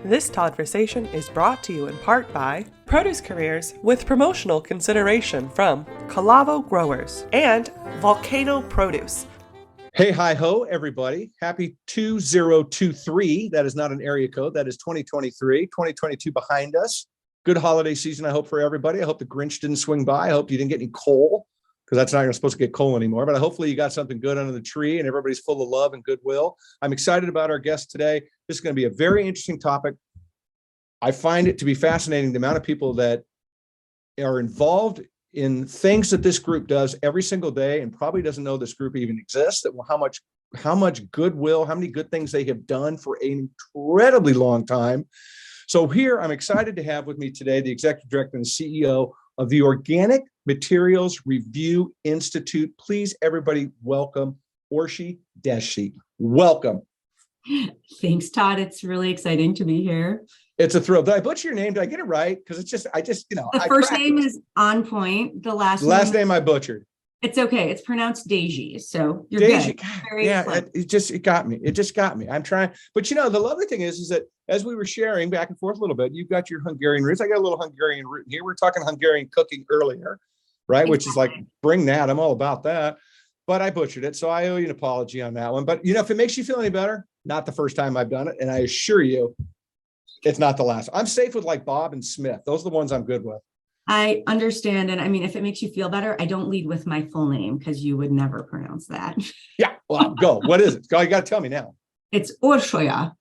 This Todd-versation is brought to you in part by Produce Careers with promotional consideration from Calavo Growers and Volcano Produce. Hey, hi, ho, everybody. Happy 2023. That is not an area code. That is 2023, 2022 behind us. Good holiday season, I hope, for everybody. I hope the Grinch didn't swing by. I hope you didn't get any coal, because that's not supposed to get coal anymore. But hopefully you got something good under the tree and everybody's full of love and goodwill. I'm excited about our guest today. This is going to be a very interesting topic. I find it to be fascinating, the amount of people that are involved in things that this group does every single day and probably doesn't know this group even exists, that how much goodwill, how many good things they have done for an incredibly long time. So here, I'm excited to have with me today the Executive Director and CEO of the Organic Materials Review Institute. Please, everybody, welcome Orsi Dezsi. Welcome. Thanks, Todd. It's really exciting to be here. It's a thrill. Did I butcher your name? Did I get it right? Because the first name is on point. The last name I butchered. It's okay. It's pronounced Dezsi. So you're Dezsi. good. It got me. It just got me. I'm trying. But the lovely thing is that as we were sharing back and forth a little bit, you've got your Hungarian roots. I got a little Hungarian root in here. We were talking Hungarian cooking earlier, right? Exactly. Which is like, bring that. I'm all about that. But I butchered it. So I owe you an apology on that one. But if it makes you feel any better, not the first time I've done it. And I assure you, it's not the last. I'm safe with like Bob and Smith. Those are the ones I'm good with. I understand. And I mean, if it makes you feel better, I don't lead with my full name because you would never pronounce that. Yeah. Well, go. What is it? You got to tell me now. It's Orsoya.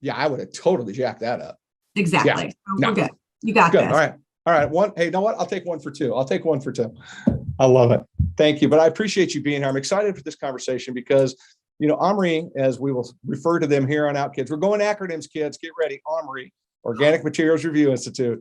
Yeah, I would have totally jacked that up. Exactly. Yeah. So we're good. You got this. All right. One. Hey, you know what? I'll take one for two. I love it. Thank you. But I appreciate you being here. I'm excited for this conversation because OMRI, as we will refer to them here on out, kids. We're going acronyms, kids. Get ready. OMRI, Organic Materials Review Institute.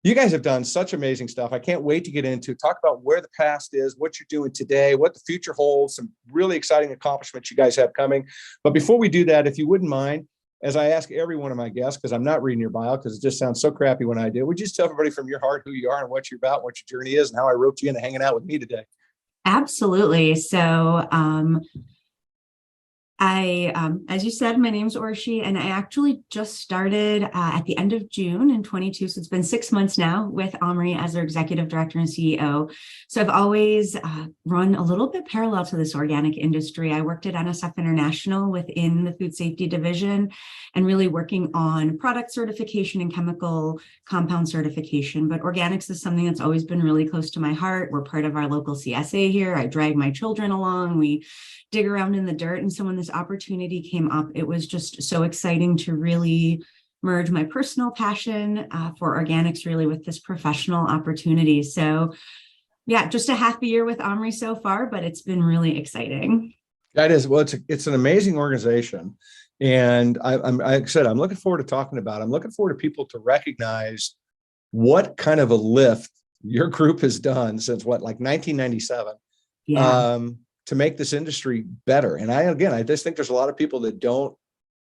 You guys have done such amazing stuff. I can't wait to get into talk about where the past is, what you're doing today, what the future holds, some really exciting accomplishments you guys have coming. But before we do that, if you wouldn't mind, as I ask every one of my guests, because I'm not reading your bio because it just sounds so crappy when I do, would you just tell everybody from your heart who you are and what you're about, what your journey is, and how I roped you into hanging out with me today? Absolutely. So as you said, my name's Orsi, and I actually just started at the end of June in 22. So it's been 6 months now with OMRI as their executive director and CEO. So I've always run a little bit parallel to this organic industry. I worked at NSF International within the food safety division and really working on product certification and chemical compound certification. But organics is something that's always been really close to my heart. We're part of our local CSA here. I drag my children along. We dig around in the dirt. And so when this opportunity came up, it was just so exciting to really merge my personal passion for organics really with this professional opportunity. So yeah, just a half a year with OMRI so far, but it's been really exciting. That is, well, it's an amazing organization. And like I said, I'm looking forward to talking about it. I'm looking forward to people to recognize what kind of a lift your group has done since like 1997. Yeah. To make this industry better. And I just think there's a lot of people that don't,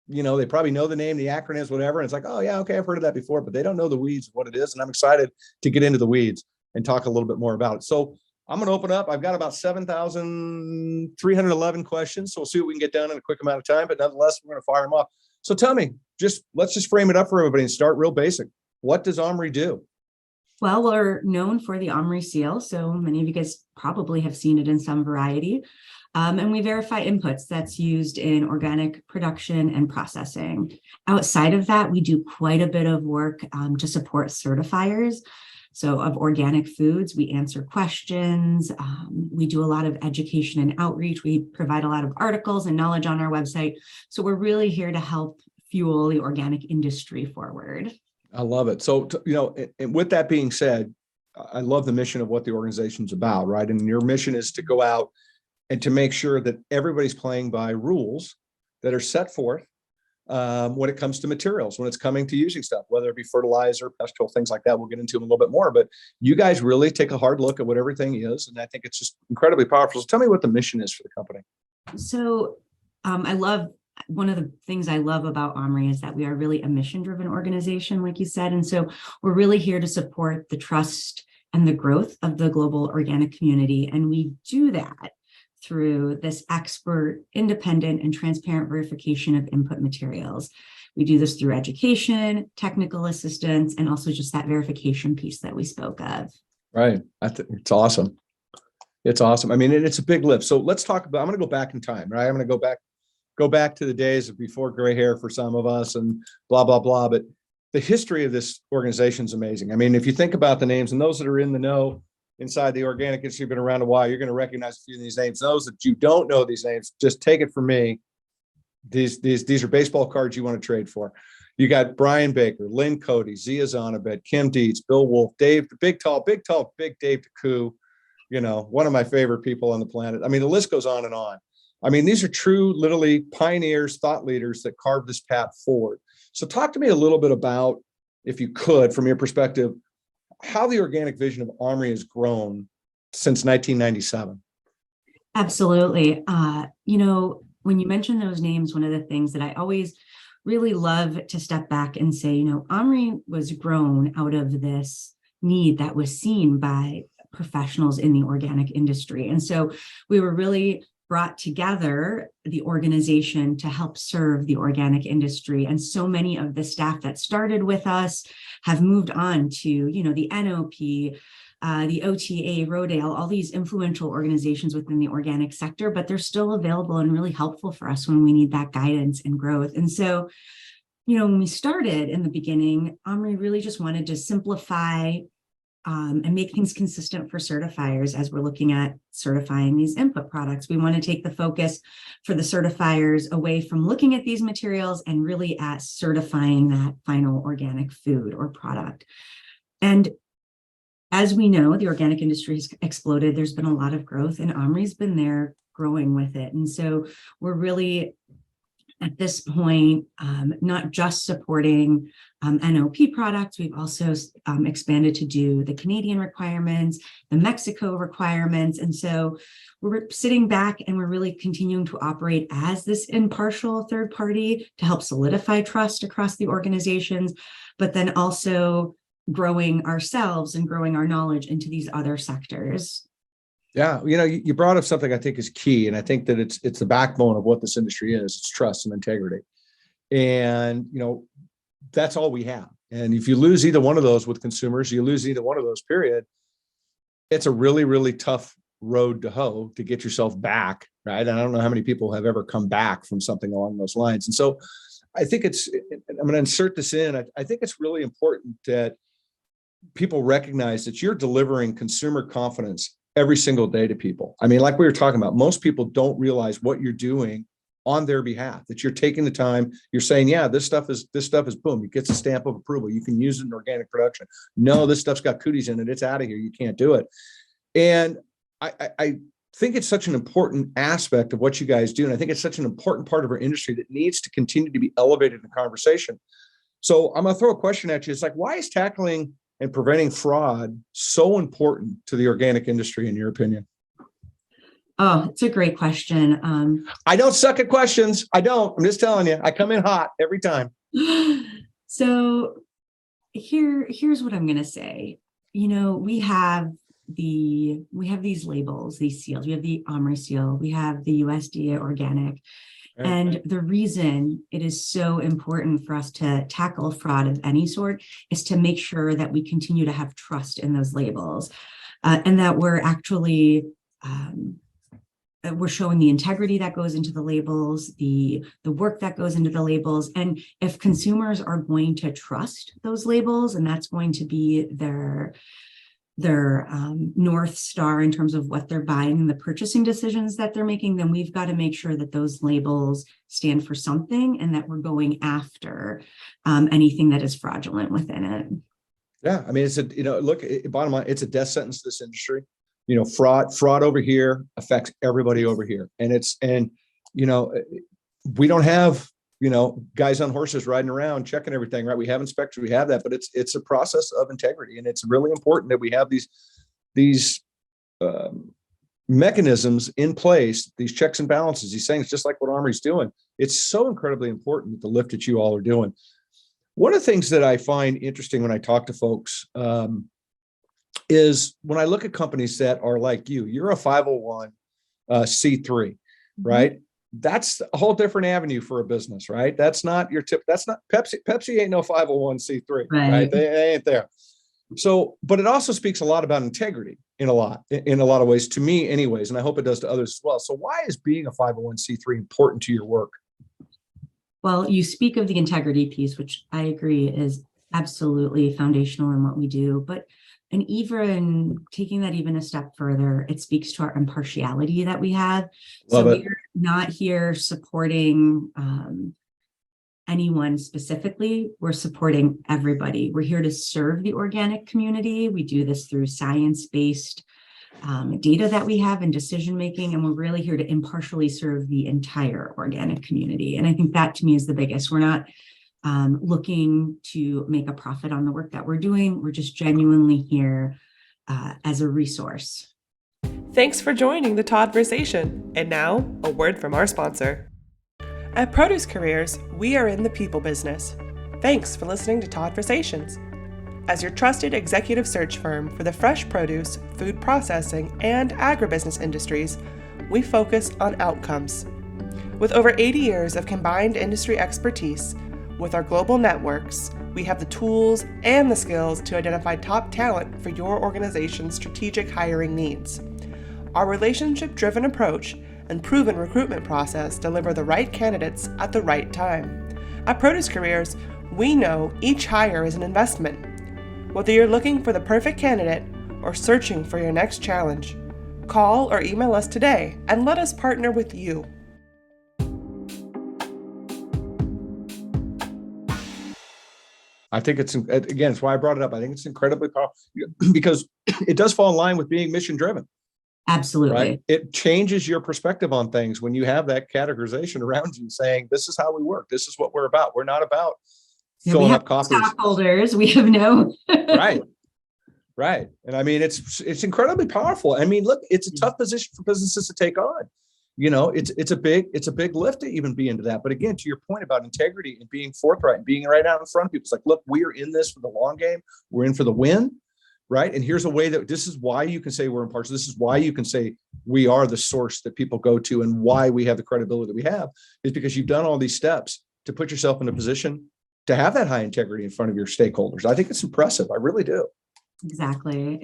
they probably know the name, the acronyms, whatever. And it's like, oh yeah, okay, I've heard of that before, but they don't know the weeds of what it is. And I'm excited to get into the weeds and talk a little bit more about it. So I'm going to open up. I've got about 7,311 questions. So we'll see what we can get done in a quick amount of time, but nonetheless, we're going to fire them off. So tell me, let's just frame it up for everybody and start real basic. What does OMRI do? Well, we're known for the OMRI seal, so many of you guys probably have seen it in some variety. And we verify inputs that's used in organic production and processing. Outside of that, we do quite a bit of work to support certifiers. So of organic foods, we answer questions. We do a lot of education and outreach. We provide a lot of articles and knowledge on our website. So we're really here to help fuel the organic industry forward. I love it. So, and with that being said, I love the mission of what the organization's about, right? And your mission is to go out and to make sure that everybody's playing by rules that are set forth when it comes to materials, when it's coming to using stuff, whether it be fertilizer, pest control, things like that. We'll get into them a little bit more, but you guys really take a hard look at what everything is. And I think it's just incredibly powerful. So tell me what the mission is for the company. So one of the things I love about OMRI is that we are really a mission-driven organization, like you said. And so we're really here to support the trust and the growth of the global organic community. And we do that through this expert, independent, and transparent verification of input materials. We do this through education, technical assistance, and also just that verification piece that we spoke of. Right. It's awesome. It's awesome. I mean, it's a big lift. So let's talk about, I'm going to go back in time, right? I'm going to go back to the days of before gray hair for some of us and blah, blah, blah. But the history of this organization is amazing. I mean, if you think about the names, and those that are in the know inside the organic industry, been around a while, you're going to recognize a few of these names. Those that you don't know these names, just take it from me. These are baseball cards you want to trade for. You got Brian Baker, Lynn Cody, Zia Zonabed, Kim Dietz, Bill Wolf, Dave, big Dave DeCou, one of my favorite people on the planet. I mean, the list goes on and on. I mean, these are true, literally pioneers, thought leaders that carved this path forward. So talk to me a little bit about, if you could, from your perspective, how the organic vision of OMRI has grown since 1997. Absolutely. When you mention those names, one of the things that I always really love to step back and say, OMRI was grown out of this need that was seen by professionals in the organic industry. And so we were really brought together, the organization, to help serve the organic industry. And so many of the staff that started with us have moved on to, the NOP, the OTA, Rodale, all these influential organizations within the organic sector, but they're still available and really helpful for us when we need that guidance and growth. And so, when we started in the beginning, OMRI really just wanted to simplify and make things consistent for certifiers as we're looking at certifying these input products. We want to take the focus for the certifiers away from looking at these materials and really at certifying that final organic food or product. And as we know, the organic industry has exploded. There's been a lot of growth, and OMRI's been there growing with it. And so we're really, at this point, not just supporting NOP products. We've also expanded to do the Canadian requirements, the Mexico requirements. And so we're sitting back and we're really continuing to operate as this impartial third party to help solidify trust across the organizations, but then also growing ourselves and growing our knowledge into these other sectors. Yeah, you brought up something I think is key, and I think that it's the backbone of what this industry is. It's trust and integrity, and that's all we have. And if you lose either one of those with consumers, you lose either one of those. Period. It's a really, really tough road to hoe to get yourself back, right? And I don't know how many people have ever come back from something along those lines. And so, I think I'm going to insert this in. I think it's really important that people recognize that you're delivering consumer confidence every single day to people. I mean, like we were talking about, most people don't realize what you're doing on their behalf, that you're taking the time, you're saying, yeah, this stuff is boom, it gets a stamp of approval. You can use it in organic production. No, this stuff's got cooties in it. It's out of here. You can't do it. And I think it's such an important aspect of what you guys do. And I think it's such an important part of our industry that needs to continue to be elevated in the conversation. So I'm going to throw a question at you. It's like, why is tackling and preventing fraud so important to the organic industry, in your opinion? Oh, it's a great question. I don't suck at questions. I don't. I'm just telling you, I come in hot every time. So here's what I'm going to say. We have these labels, these seals. We have the OMRI seal. We have the USDA organic. And the reason it is so important for us to tackle fraud of any sort is to make sure that we continue to have trust in those labels, and that we're actually we're showing the integrity that goes into the labels, the work that goes into the labels. And if consumers are going to trust those labels, and that's going to be their North Star in terms of what they're buying and the purchasing decisions that they're making, then we've got to make sure that those labels stand for something and that we're going after anything that is fraudulent within it. Yeah. I mean, it's bottom line, it's a death sentence to this industry. Fraud over here affects everybody over here. And we don't have, guys on horses riding around checking everything, right? We have inspectors, we have that, but it's a process of integrity. And it's really important that we have these mechanisms in place, these checks and balances, these things, just like what OMRI's doing. It's so incredibly important, the lift that you all are doing. One of the things that I find interesting when I talk to folks is when I look at companies that are like you're a 501, C3, right? That's a whole different avenue for a business, right? That's not your tip. That's not Pepsi. Pepsi ain't no 501c3, right? They ain't there. So, but it also speaks a lot about integrity in a lot of ways, to me anyways, and I hope it does to others as well. So why is being a 501c3 important to your work? Well, you speak of the integrity piece, which I agree is absolutely foundational in what we do, but and even taking that even a step further, it speaks to our impartiality that we have. So we're not here supporting anyone specifically. We're supporting everybody. We're here to serve the organic community. We do this through science-based data that we have in decision making, and we're really here to impartially serve the entire organic community. And I think that to me is the biggest. We're not looking to make a profit on the work that we're doing. We're just genuinely here as a resource. Thanks for joining the Todd-versation. And now, a word from our sponsor. At Produce Careers, we are in the people business. Thanks for listening to Todd-versations. As your trusted executive search firm for the fresh produce, food processing, and agribusiness industries, we focus on outcomes. With over 80 years of combined industry expertise, with our global networks, we have the tools and the skills to identify top talent for your organization's strategic hiring needs. Our relationship-driven approach and proven recruitment process deliver the right candidates at the right time. At Produce Careers, we know each hire is an investment. Whether you're looking for the perfect candidate or searching for your next challenge, call or email us today and let us partner with you. I think it's why I brought it up. I think it's incredibly powerful because it does fall in line with being mission driven. Absolutely. Right? It changes your perspective on things when you have that categorization around you saying, this is how we work. This is what we're about. We're not about filling up coffers. Stockholders. We have no. Right. And I mean, it's incredibly powerful. I mean, look, it's a tough position for businesses to take on. You know, it's a big lift to even be into that. But again, to your point about integrity and being forthright and being right out in front of people, it's like, look, we're in this for the long game. We're in for the win, right? And here's a way that this is why you can say we're impartial. This is why you can say we are the source that people go to, and why we have the credibility that we have is because you've done all these steps to put yourself in a position to have that high integrity in front of your stakeholders. I think it's impressive. I really do. Exactly.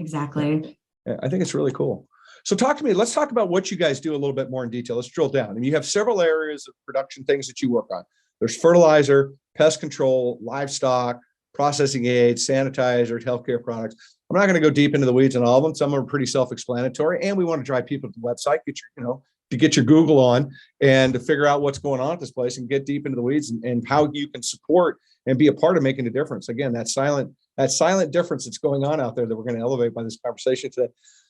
I think it's really cool. So talk to me. Let's talk about what you guys do a little bit more in detail. Let's drill down. And you have several areas of production things that you work on. There's fertilizer, pest control, livestock, processing aids, sanitizers, healthcare products. I'm not going to go deep into the weeds on all of them. Some are pretty self-explanatory, and we want to drive people to the website, to get your Google on and to figure out what's going on at this place and get deep into the weeds and how you can support and be a part of making a difference. Again, that silent difference that's going on out there that we're going to elevate by this conversation today.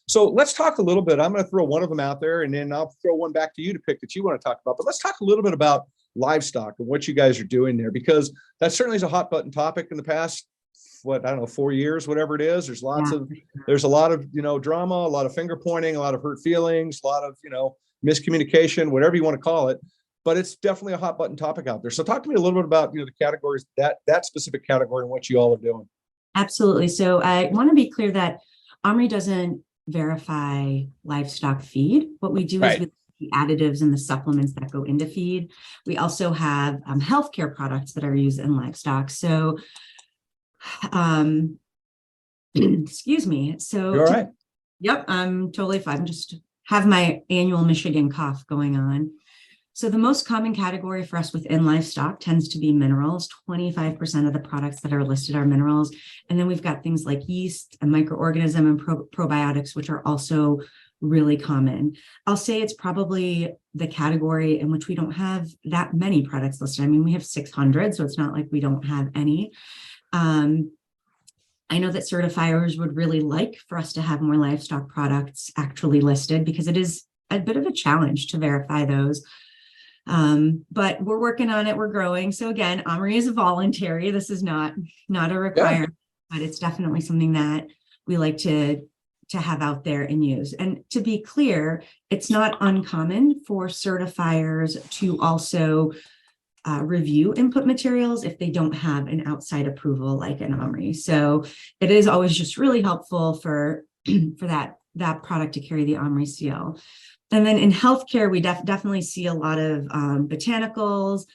So let's talk a little bit. I'm going to throw one of them out there, and then I'll throw one back to you to pick that you want to talk about. But let's talk a little bit about livestock and what you guys are doing there, because that certainly is a hot button topic in the past, 4 years, whatever it is. There's a lot of, drama, a lot of finger pointing, a lot of hurt feelings, a lot of, miscommunication, whatever you want to call it. But it's definitely a hot button topic out there. So talk to me a little bit about, the categories, that specific category and what you all are doing. Absolutely. So I want to be clear that OMRI doesn't verify livestock feed. What we do is with the additives and the supplements that go into feed. We also have healthcare products that are used in livestock. So, excuse me. So, you're all right. Yep, I'm totally fine. Just have my annual Michigan cough going on. So the most common category for us within livestock tends to be minerals. 25% of the products that are listed are minerals. And then we've got things like yeast and microorganism and probiotics, which are also really common. I'll say it's probably the category in which we don't have that many products listed. I mean, we have 600, so it's not like we don't have any. I know that certifiers would really like for us to have more livestock products actually listed, because it is a bit of a challenge to verify those. But we're working on it. We're growing. So again, OMRI is voluntary. This is not a requirement, but it's definitely something that we like to have out there and use. And to be clear, it's not uncommon for certifiers to also review input materials if they don't have an outside approval like an OMRI. So it is always just really helpful for that product to carry the OMRI seal. And then in healthcare, we definitely see a lot of botanicals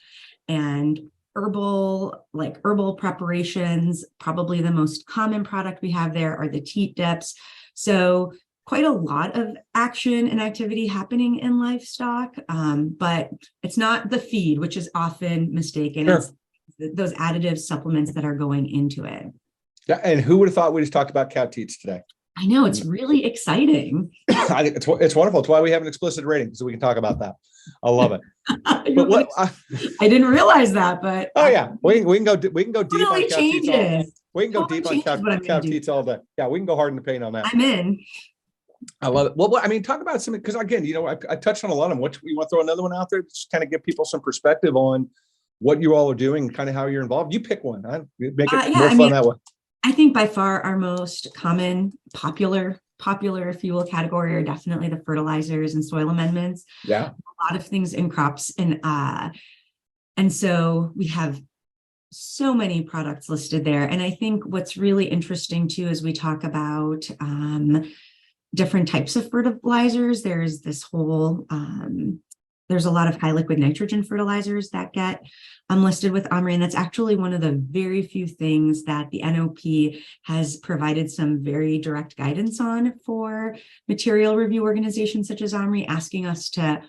and herbal preparations. Probably the most common product we have there are the teat dips. So quite a lot of action and activity happening in livestock, but it's not the feed, which is often mistaken. Sure. It's those additive supplements that are going into it. Yeah, and who would have thought we just talked about cow teats today? I know, it's really exciting. I think it's wonderful. It's why we have an explicit rating, so we can talk about that. I love it. But what I didn't realize that, but yeah, we can go deep on cow teats all day. We can go deep on cow teats all day. Yeah, we can go hard in the paint on that. I'm in. I love it. Well, I mean, talk about something, because again, I touched on a lot of them. What you want to throw another one out there, just kind of give people some perspective on what you all are doing, kind of how you're involved. You pick one. Make it more fun that way. I think by far our most common popular fuel category are definitely the fertilizers and soil amendments. Yeah, a lot of things in crops, and so we have so many products listed there. And I think what's really interesting too is we talk about different types of fertilizers. There's this whole there's a lot of high liquid nitrogen fertilizers that get listed with OMRI, and that's actually one of the very few things that the NOP has provided some very direct guidance on for material review organizations such as OMRI, asking us to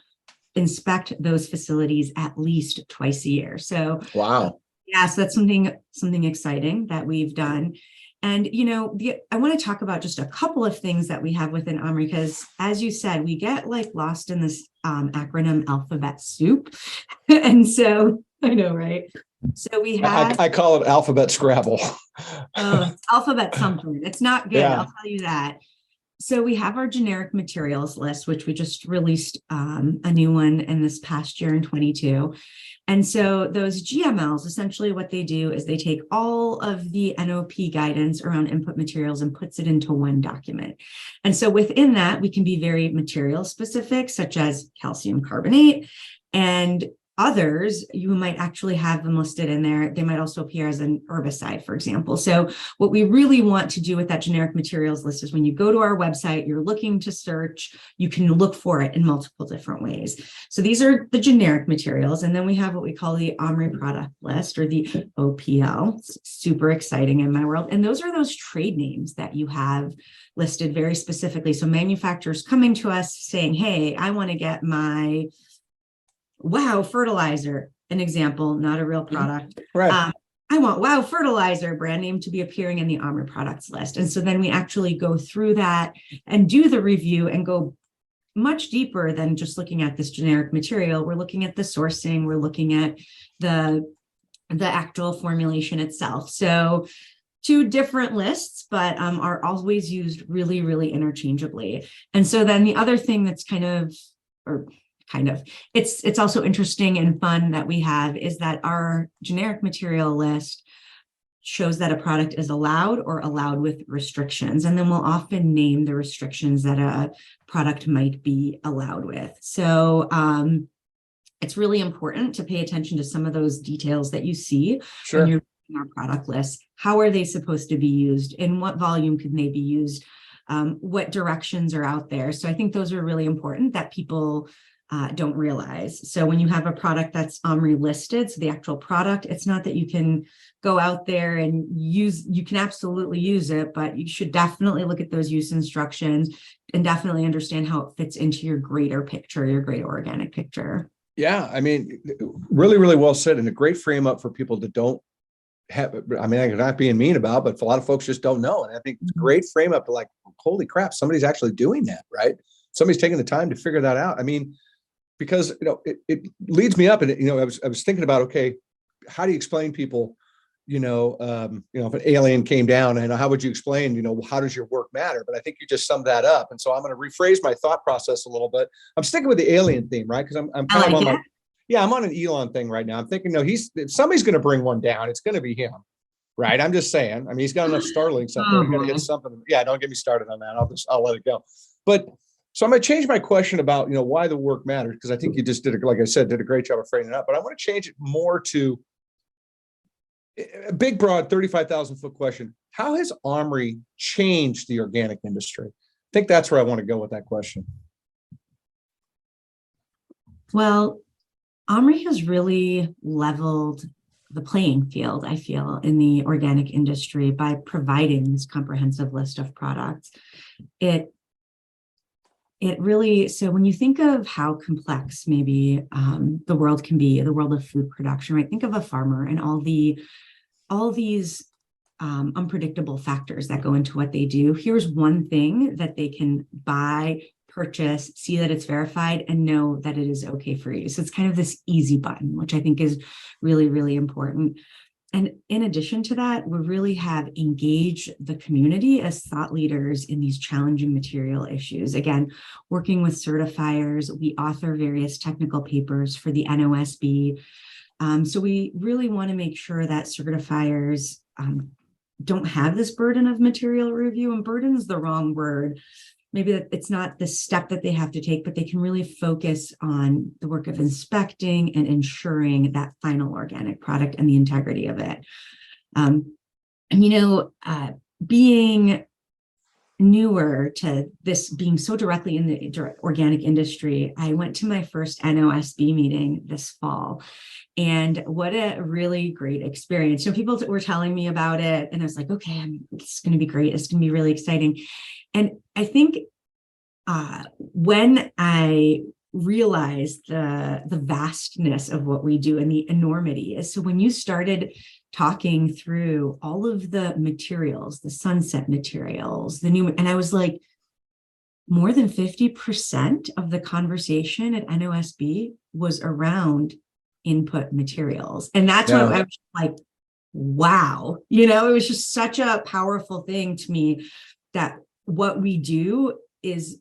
inspect those facilities at least twice a year. So wow. Yeah, so that's something exciting that we've done. And, I want to talk about just a couple of things that we have within OMRI, because as you said, we get lost in this acronym alphabet soup. And so I know, right? So we have, I call it alphabet Scrabble. Alphabet something. It's not good. Yeah. I'll tell you that. So we have our generic materials list, which we just released a new one in this past year in 22. And so those GMLs, essentially what they do is they take all of the NOP guidance around input materials and puts it into one document. And so within that, we can be very material specific, such as calcium carbonate, and others, you might actually have them listed in there. They might also appear as an herbicide, for example. So what we really want to do with that generic materials list is when you go to our website, you're looking to search, you can look for it in multiple different ways. So these are the generic materials. And then we have what we call the OMRI product list, or the OPL. It's super exciting in my world. And those are those trade names that you have listed very specifically. So manufacturers coming to us saying, hey, I want to get my Wow fertilizer, an example, not a real product. Right. I want Wow fertilizer brand name to be appearing in the OMRI products list. And so then we actually go through that and do the review and go much deeper than just looking at this generic material. We're looking at the sourcing, we're looking at the actual formulation itself. So two different lists, but are always used really, really interchangeably. And so then the other thing that's it's also interesting and fun that we have is that our generic material list shows that a product is allowed or allowed with restrictions. And then we'll often name the restrictions that a product might be allowed with. So it's really important to pay attention to some of those details that you see when you're reading our product list. How are they supposed to be used? In what volume can they be used? What directions are out there? So I think those are really important that people don't realize. So when you have a product that's OMRI listed, so the actual product, it's not that you can go out there and you can absolutely use it, but you should definitely look at those use instructions and definitely understand how it fits into your greater picture, your greater organic picture. Yeah, I mean, really, really well said, and a great frame up for people that don't have, I mean, I'm not being mean about, but a lot of folks just don't know. And I think it's a great frame up to like, holy crap, somebody's actually doing that, right? Somebody's taking the time to figure that out. I mean, because, it leads me up, and, I was thinking about, okay, how do you explain people, if an alien came down, and how would you explain, how does your work matter? But I think you just summed that up. And so I'm going to rephrase my thought process a little bit. I'm sticking with the alien theme, right? Because I'm kind of on I'm on an Elon thing right now. I'm thinking, if somebody's going to bring one down, it's going to be him, right? I'm just saying. I mean, he's got enough Starlinks up there. He's got to hit something. Yeah, don't get me started on that. I'll let it go. But so I'm going to change my question about, why the work matters, because I think you just like I said, did a great job of framing it up. But I want to change it more to a big, broad 35,000 foot question. How has OMRI changed the organic industry? I think that's where I want to go with that question. Well, OMRI has really leveled the playing field, I feel, in the organic industry by providing this comprehensive list of products. It really, so when you think of how complex maybe the world can be, the world of food production, right? Think of a farmer and all these unpredictable factors that go into what they do. Here's one thing that they can buy, purchase, see that it's verified, and know that it is okay for you. So it's kind of this easy button, which I think is really, really important. And in addition to that, we really have engaged the community as thought leaders in these challenging material issues. Again, working with certifiers, we author various technical papers for the NOSB. So we really want to make sure that certifiers don't have this burden of material review, and burden is the wrong word. Maybe that it's not the step that they have to take, but they can really focus on the work of inspecting and ensuring that final organic product and the integrity of it. Being newer to this, being so directly in the organic industry, I went to my first NOSB meeting this fall. And what a really great experience. People were telling me about it, and I was like, okay, it's going to be great. It's going to be really exciting. And I think when I realized the vastness of what we do and the enormity is, so when you started talking through all of the materials, the sunset materials, and I was like, more than 50% of the conversation at NOSB was around input materials. And that's when I was like, wow, it was just such a powerful thing to me that what we do is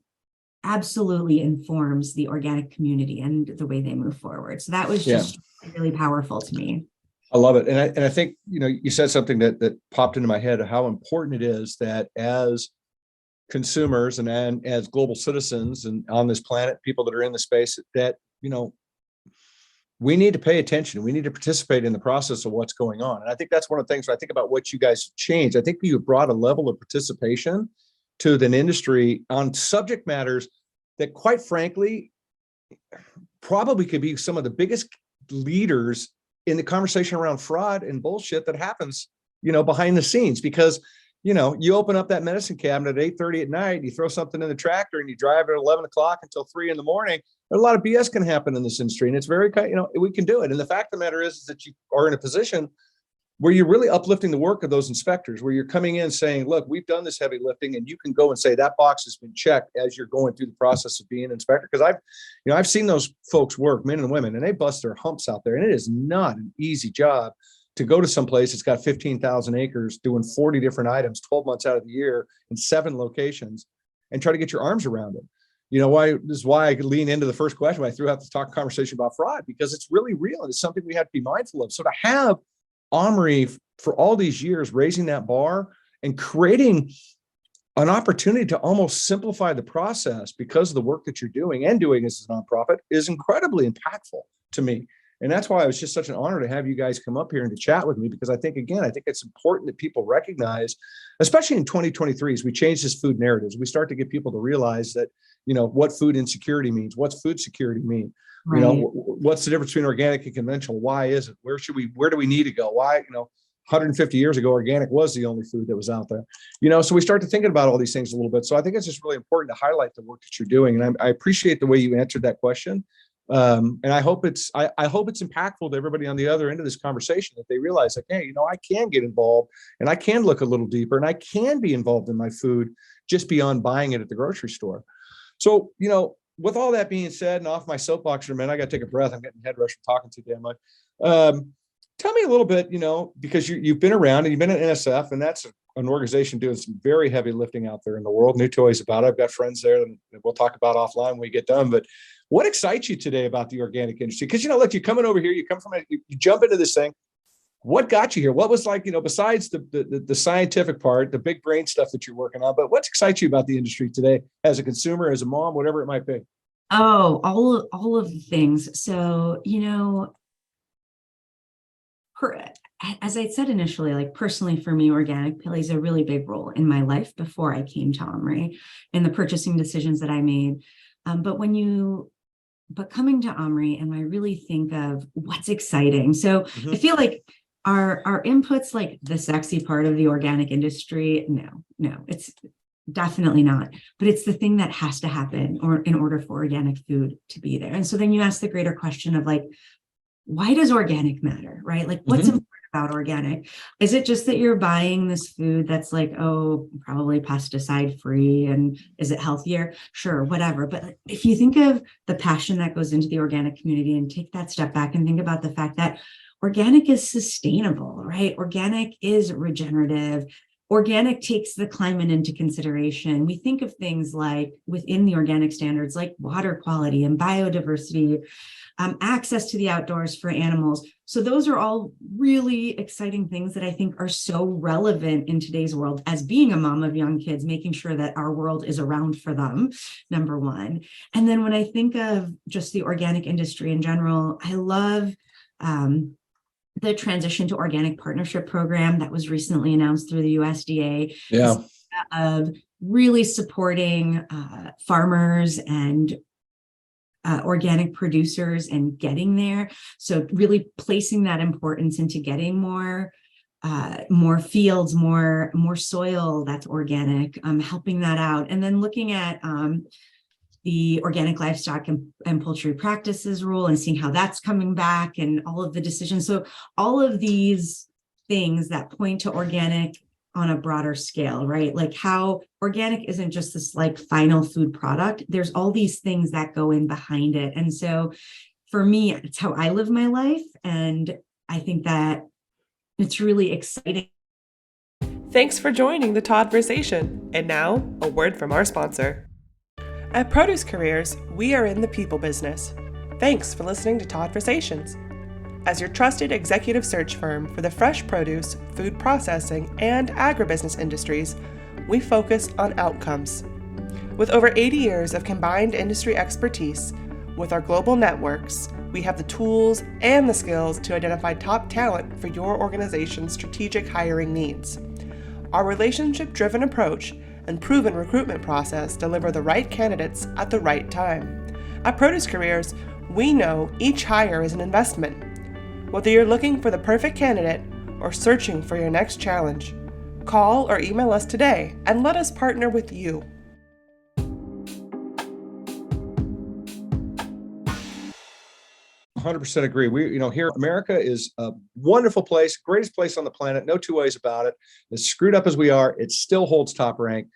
absolutely informs the organic community and the way they move forward. So that was just really powerful to me. I love it. And I think, you said something that popped into my head, how important it is that as consumers and as global citizens and on this planet, people that are in the space, that, we need to pay attention. We need to participate in the process of what's going on. And I think that's one of the things when I think about what you guys changed. I think you brought a level of participation to an industry on subject matters that, quite frankly, probably could be some of the biggest leaders in the conversation around fraud and bullshit that happens, behind the scenes. Because, you open up that medicine cabinet at 8:30 at night, you throw something in the tractor and you drive at 11 o'clock until 3 in the morning. A lot of BS can happen in this industry, and it's very, we can do it. And the fact of the matter is that you are in a position where you're really uplifting the work of those inspectors, where you're coming in saying, look, we've done this heavy lifting, and you can go and say that box has been checked as you're going through the process of being an inspector. Because I've seen those folks work, men and women, and they bust their humps out there. And it is not an easy job to go to some place that's got 15,000 acres doing 40 different items, 12 months out of the year in 7 locations, and try to get your arms around it. This is why I could lean into the first question when I threw out the conversation about fraud, because it's really real and it's something we have to be mindful of. So to have OMRI for all these years raising that bar and creating an opportunity to almost simplify the process because of the work that you're doing and doing as a nonprofit is incredibly impactful to me. And that's why it was just such an honor to have you guys come up here and to chat with me, because I think it's important that people recognize, especially in 2023, as we change this food narratives, we start to get people to realize that, what food insecurity means, what's food security mean, right. What's the difference between organic and conventional? Why is it? Where do we need to go? Why, 150 years ago, organic was the only food that was out there, so we start to thinking about all these things a little bit. So I think it's just really important to highlight the work that you're doing. And I appreciate the way you answered that question. And I hope it's impactful to everybody on the other end of this conversation, that they realize, like, hey, I can get involved and I can look a little deeper and I can be involved in my food just beyond buying it at the grocery store. So, with all that being said, and off my soapbox for a minute, I got to take a breath. I'm getting head rush from talking too damn much. Tell me a little bit, because you've been around and you've been at NSF, and that's an organization doing some very heavy lifting out there in the world. New toys about it. I've got friends there that we'll talk about offline when we get done. But what excites you today about the organic industry? Because, look, you're coming over here, you jump into this thing. What got you here? What was like, besides the scientific part, the big brain stuff that you're working on, but what excites you about the industry today as a consumer, as a mom, whatever it might be? Oh, all of the things. So, as I said initially, like personally for me, organic plays a really big role in my life before I came to OMRI and the purchasing decisions that I made. But when you but coming to OMRI, and I really think of what's exciting. So Mhm. I feel like our inputs, like the sexy part of the organic industry, no, it's definitely not. But it's the thing that has to happen or in order for organic food to be there. And so then you ask the greater question of like, why does organic matter, right? Like what's important about organic? Is it just that you're buying this food that's like, oh, probably pesticide free, and is it healthier? Sure, whatever. But if you think of the passion that goes into the organic community and take that step back and think about the fact that organic is sustainable, right? Organic is regenerative. Organic takes the climate into consideration. We think of things like within the organic standards, like water quality and biodiversity, access to the outdoors for animals. So those are all really exciting things that I think are so relevant in today's world as being a mom of young kids, making sure that our world is around for them, number one. And then when I think of just the organic industry in general, I love the transition to organic partnership program that was recently announced through the USDA. Yeah. Of really supporting farmers and organic producers and getting there. So really placing that importance into getting more fields, more soil that's organic, helping that out. And then looking at the organic livestock and poultry practices rule and seeing how that's coming back and all of the decisions. So all of these things that point to organic on a broader scale, right? Like how organic isn't just this like final food product. There's all these things that go in behind it. And so for me, it's how I live my life. And I think that it's really exciting. Thanks for joining the Todd-versation. And now, a word from our sponsor. At Produce Careers, we are in the people business. Thanks for listening to Todd-versations. As your trusted executive search firm for the fresh produce, food processing, and agribusiness industries, we focus on outcomes. With over 80 years of combined industry expertise, with our global networks, we have the tools and the skills to identify top talent for your organization's strategic hiring needs. Our relationship-driven approach and proven recruitment process deliver the right candidates at the right time. At Produce Careers, we know each hire is an investment. Whether you're looking for the perfect candidate or searching for your next challenge, call or email us today and let us partner with you. 100% agree. Here, America is a wonderful place, greatest place on the planet. No two ways about it. As screwed up as we are, it still holds top rank.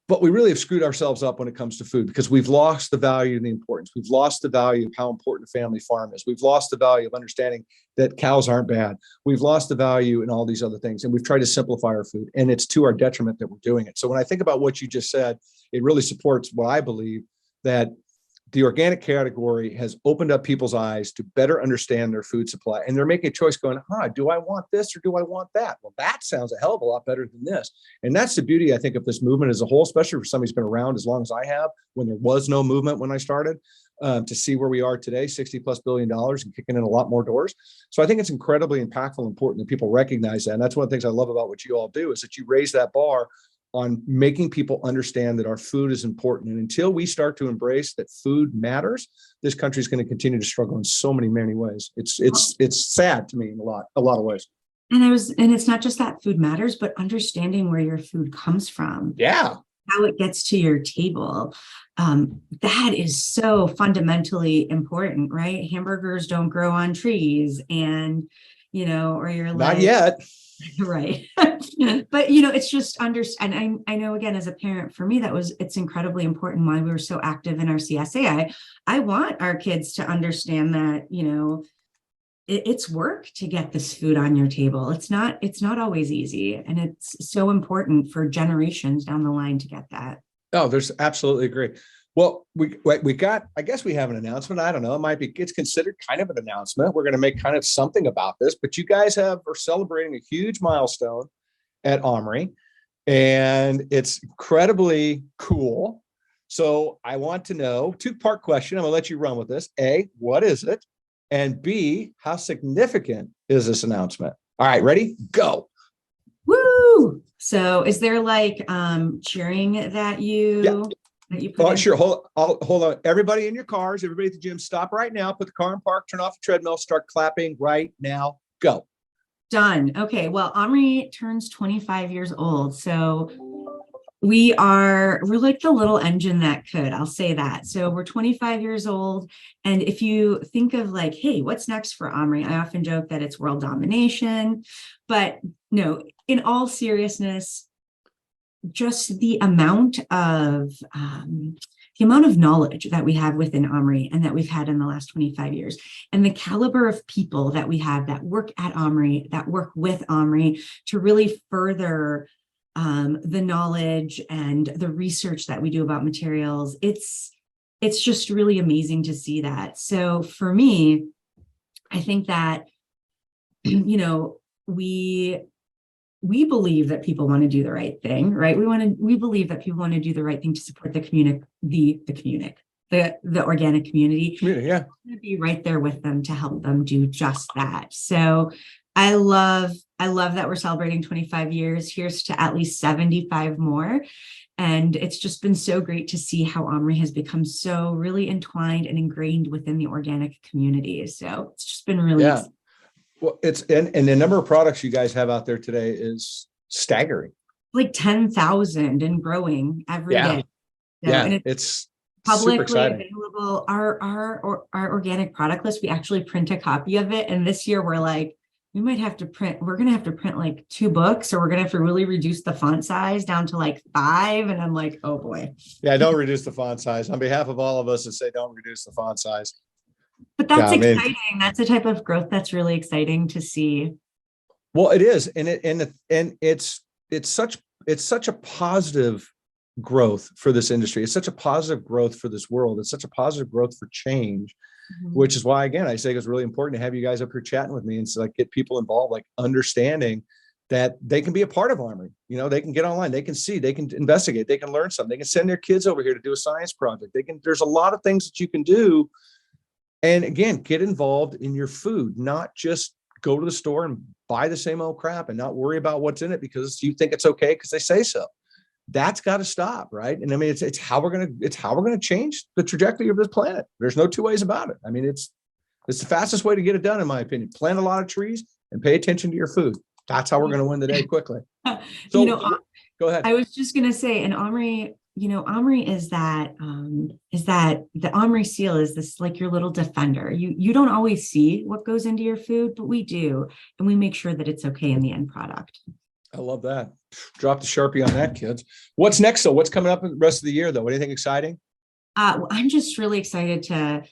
But we really have screwed ourselves up when it comes to food because we've lost the value and the importance. We've lost the value of how important a family farm is. We've lost the value of understanding that cows aren't bad. We've lost the value in all these other things. And we've tried to simplify our food. And it's to our detriment that we're doing it. So when I think about what you just said, it really supports what I believe, that the organic category has opened up people's eyes to better understand their food supply. And they're making a choice going, do I want this or do I want that? Well, that sounds a hell of a lot better than this. And that's the beauty, I think, of this movement as a whole, especially for somebody who's been around as long as I have, when there was no movement when I started, to see where we are today, $60+ billion and kicking in a lot more doors. So I think it's incredibly impactful and important that people recognize that. And that's one of the things I love about what you all do, is that you raise that bar on making people understand that our food is important. And until we start to embrace that food matters, this country is going to continue to struggle in so many ways. It's sad to me in a lot of ways. And it's not just that food matters, but understanding where your food comes from. Yeah. How it gets to your table. That is so fundamentally important, right? Hamburgers don't grow on trees, and or you're like, not yet. Right. But it's just and I know, again, as a parent, for me, it's incredibly important why we were so active in our CSA. I want our kids to understand that, it's work to get this food on your table. It's not always easy. And it's so important for generations down the line to get that. Oh, there's absolutely agree. Well, we got, I guess we have an announcement. I don't know. It's considered kind of an announcement. We're going to make kind of something about this, but you guys are celebrating a huge milestone at OMRI, and it's incredibly cool. So I want to know, two-part question. I'm going to let you run with this. A, what is it? And B, how significant is this announcement? All right, ready? Go. Woo! So is there like cheering that you... Yeah. that you put Oh, in? sure. Hold on. Everybody in your cars, everybody at the gym, stop right now. Put the car in park, turn off the treadmill, start clapping right now. Go. Done. Okay. Well, OMRI turns 25 years old. So we're like the little engine that could, I'll say that. So we're 25 years old. And if you think of like, hey, what's next for OMRI? I often joke that it's world domination, but no, in all seriousness, just the amount of knowledge that we have within OMRI and that we've had in the last 25 years, and the caliber of people that we have that work at OMRI, that work with OMRI to really further the knowledge and the research that we do about materials. It's just really amazing to see that. So for me, I think that, we believe that people want to do the right thing, right? We believe that people want to do the right thing to support the organic community. Yeah. To be right there with them to help them do just that. So I love that we're celebrating 25 years. Here's to at least 75 more. And it's just been so great to see how OMRI has become so really entwined and ingrained within the organic community. So it's just been really exciting. Well, and the number of products you guys have out there today is staggering. Like 10,000 and growing every day. So, yeah, and it's publicly available. Our organic product list, we actually print a copy of it. And this year we're like, we're going to have to print like 2 books, or we're going to have to really reduce the font size down to like 5. And I'm like, oh boy. Yeah, don't reduce the font size. On behalf of all of us that say don't reduce the font size. But that's exciting. That's a type of growth that's really exciting to see. Well, it is. And it's such a positive growth for this industry. It's such a positive growth for this world. It's such a positive growth for change, which is why, again, I say it's really important to have you guys up here chatting with me and so like get people involved, like understanding that they can be a part of OMRI. They can get online, they can see, they can investigate, they can learn something, they can send their kids over here to do a science project. There's a lot of things that you can do. And again, get involved in your food, not just go to the store and buy the same old crap and not worry about what's in it because you think it's okay because they say so. That's got to stop, right? And I mean, it's how we're gonna change the trajectory of this planet. There's no 2 ways about it. I mean, it's the fastest way to get it done, in my opinion. Plant a lot of trees and pay attention to your food. That's how we're going to win the day quickly. So, go ahead. I was just going to say, and OMRI, OMRI is that the OMRI seal is this like your little defender. You don't always see what goes into your food, but we do, and we make sure that it's okay in the end product. I love that. Drop the Sharpie on that, kids. What's next, though? What's coming up in the rest of the year, though? Anything exciting? Well, I'm just really excited to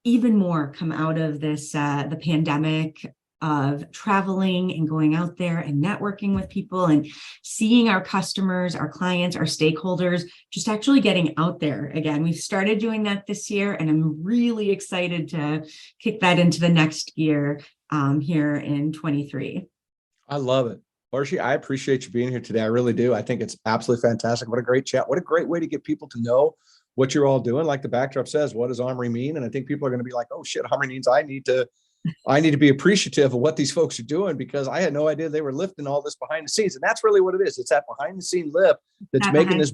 even more come out of this, the pandemic, of traveling and going out there and networking with people and seeing our customers, our clients, our stakeholders, just actually getting out there again. We've started doing that this year, and I'm really excited to kick that into the next year here in 23. I love it. Orsi, I appreciate you being here today. I really do. I think it's absolutely fantastic. What a great chat. What a great way to get people to know what you're all doing. Like the backdrop says, what does OMRI mean? And I think people are going to be like, oh shit, OMRI means I need to be appreciative of what these folks are doing, because I had no idea they were lifting all this behind the scenes. And that's really what it is. It's that behind the scene lift that's making this.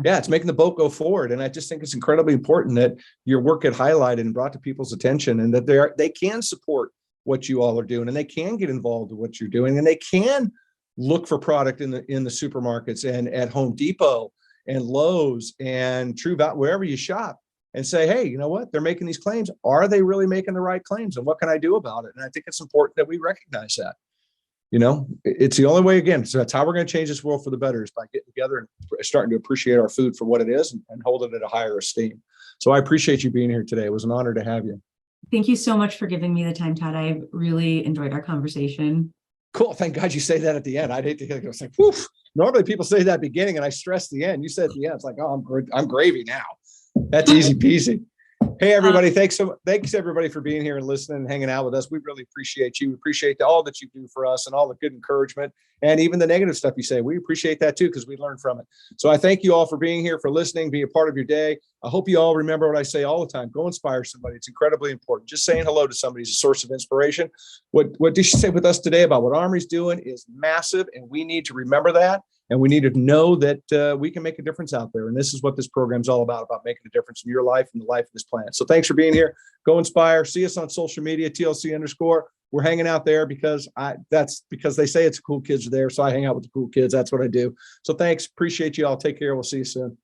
Yeah, it's making the boat go forward. And I just think it's incredibly important that your work get highlighted and brought to people's attention, and that they can support what you all are doing, and they can get involved with what you're doing, and they can look for product in the supermarkets and at Home Depot and Lowe's and True Value, wherever you shop, and say, hey, you know what? They're making these claims. Are they really making the right claims? And what can I do about it? And I think it's important that we recognize that. It's the only way, again. So that's how we're going to change this world for the better, is by getting together and starting to appreciate our food for what it is and hold it at a higher esteem. So I appreciate you being here today. It was an honor to have you. Thank you so much for giving me the time, Todd. I really enjoyed our conversation. Cool. Thank God you say that at the end. I'd hate to hear it. I was like, woof. Normally people say that at the beginning and I stress the end. You said at the end. It's like, oh, I'm gravy now. That's easy peasy. Hey, everybody. Thanks everybody for being here and listening and hanging out with us. We really appreciate you. We appreciate all that you do for us and all the good encouragement and even the negative stuff you say. We appreciate that too, because we learn from it. So I thank you all for being here, for listening, be a part of your day. I hope you all remember what I say all the time. Go inspire somebody. It's incredibly important. Just saying hello to somebody is a source of inspiration. What did she say with us today about what OMRI's doing is massive, and we need to remember that. And we need to know that we can make a difference out there. And this is what this program's all about making a difference in your life and the life of this planet. So thanks for being here. Go inspire. See us on social media, TLC_. We're hanging out there because that's because they say it's cool kids are there. So I hang out with the cool kids. That's what I do. So thanks. Appreciate you all. Take care. We'll see you soon.